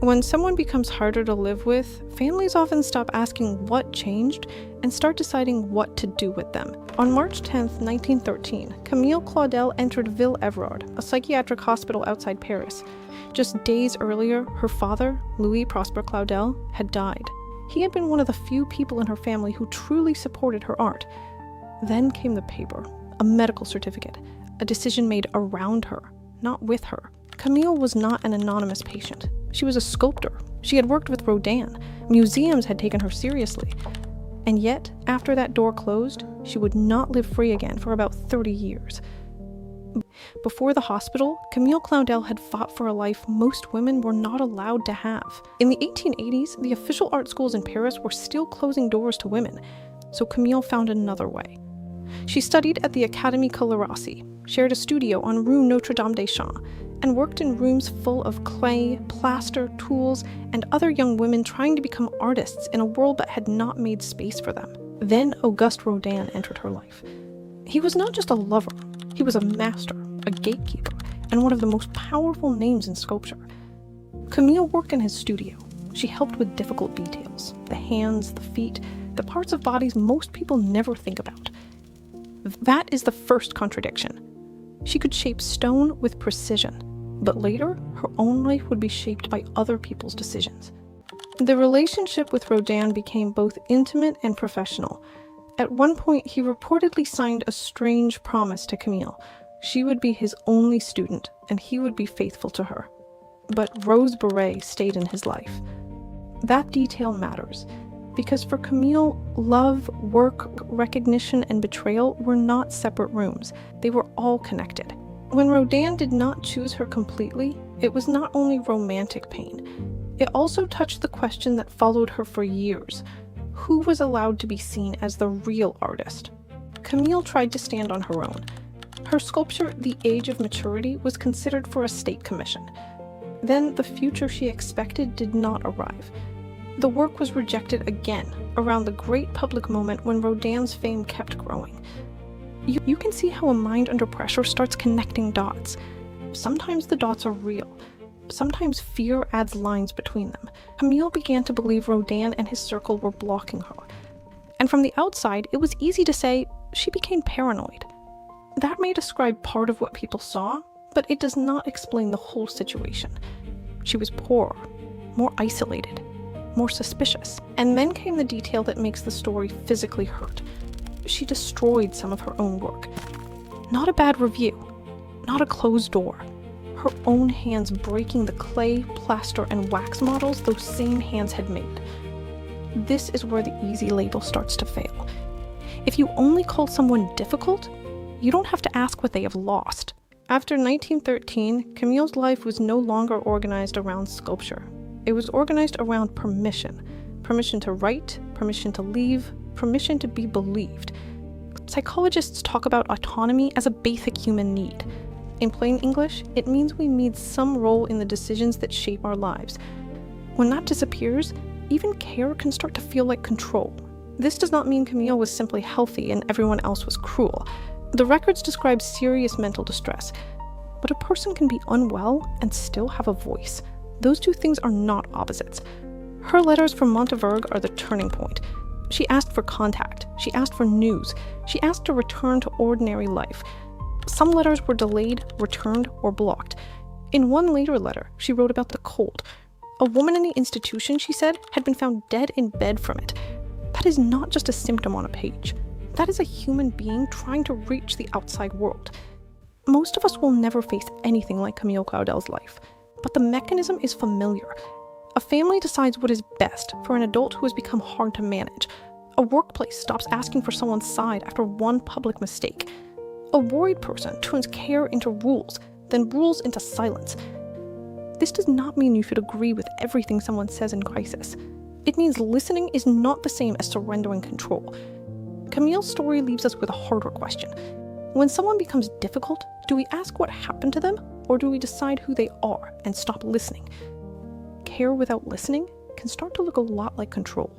When someone becomes harder to live with, families often stop asking what changed and start deciding what to do with them. On March 10, 1913, Camille Claudel entered Ville-Évrard, a psychiatric hospital outside Paris. Just days earlier, her father, Louis Prosper Claudel, had died. He had been one of the few people in her family who truly supported her art. Then came the paper, a medical certificate, a decision made around her, not with her. Camille was not an anonymous patient. She was a sculptor. She had worked with Rodin. Museums had taken her seriously. And yet, after that door closed, she would not live free again for about 30 years. Before the hospital, Camille Claudel had fought for a life most women were not allowed to have. In the 1880s, the official art schools in Paris were still closing doors to women, so Camille found another way. She studied at the Académie Coleracci, shared a studio on Rue Notre-Dame-des-Champs, and worked in rooms full of clay, plaster, tools, and other young women trying to become artists in a world that had not made space for them. Then Auguste Rodin entered her life. He was not just a lover, he was a master, a gatekeeper, and one of the most powerful names in sculpture. Camille worked in his studio. She helped with difficult details, the hands, the feet, the parts of bodies most people never think about. That is the first contradiction. She could shape stone with precision, but later, her own life would be shaped by other people's decisions. The relationship with Rodin became both intimate and professional. At one point, he reportedly signed a strange promise to Camille. She would be his only student, and he would be faithful to her. But Rose Beret stayed in his life. That detail matters, because for Camille, love, work, recognition, and betrayal were not separate rooms. They were all connected. When Rodin did not choose her completely, it was not only romantic pain. It also touched the question that followed her for years. Who was allowed to be seen as the real artist? Camille tried to stand on her own. Her sculpture, The Age of Maturity, was considered for a state commission. Then the future she expected did not arrive. The work was rejected again, around the great public moment when Rodin's fame kept growing. You can see how a mind under pressure starts connecting dots. Sometimes the dots are real. Sometimes fear adds lines between them. Camille began to believe Rodin and his circle were blocking her. And from the outside, it was easy to say she became paranoid. That may describe part of what people saw, but it does not explain the whole situation. She was poorer, more isolated, more suspicious. And then came the detail that makes the story physically hurt. She destroyed some of her own work. Not a bad review, not a closed door. Her own hands breaking the clay, plaster, and wax models those same hands had made. This is where the easy label starts to fail. If you only call someone difficult, you don't have to ask what they have lost. After 1913, Camille's life was no longer organized around sculpture. It was organized around permission. Permission to write, permission to leave, permission to be believed. Psychologists talk about autonomy as a basic human need. In plain English, it means we need some role in the decisions that shape our lives. When that disappears, even care can start to feel like control. This does not mean Camille was simply healthy and everyone else was cruel. The records describe serious mental distress, but a person can be unwell and still have a voice. Those two things are not opposites. Her letters from Monteverge are the turning point. She asked for contact. She asked for news. She asked to return to ordinary life. Some letters were delayed, returned, or blocked. In one later letter, she wrote about the cold. A woman in the institution, she said, had been found dead in bed from it. That is not just a symptom on a page. That is a human being trying to reach the outside world. Most of us will never face anything like Camille Claudel's life, but the mechanism is familiar. A family decides what is best for an adult who has become hard to manage. A workplace stops asking for someone's side after one public mistake. A worried person turns care into rules, then rules into silence. This does not mean you should agree with everything someone says in crisis. It means listening is not the same as surrendering control. Camille's story leaves us with a harder question. When someone becomes difficult, do we ask what happened to them, or do we decide who they are and stop listening? Care without listening can start to look a lot like control.